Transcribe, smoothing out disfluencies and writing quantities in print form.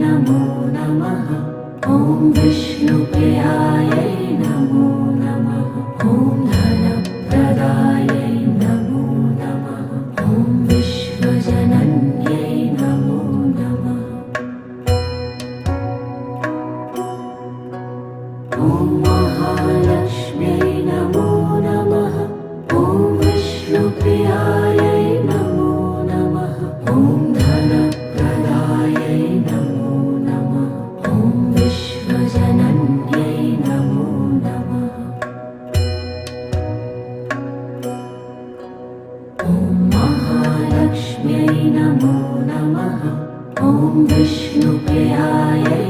नमो नमः। ॐ विष्णुप्रियायै नमो नमः। ॐ धनप्रदायै नमो नमः। ॐ विश्वजनन्यै नमो नमः। ॐ महालक्ष्म्यै नमो नमः। ॐ विष्णुप्रियायै नमो नमः। ॐ धनप्रदायै नमो नमः। ॐ विश्वजनन्यै नमो नमः। ॐ महालक्ष्म्यै नमो नमः। ॐ विष्णुप्रियायै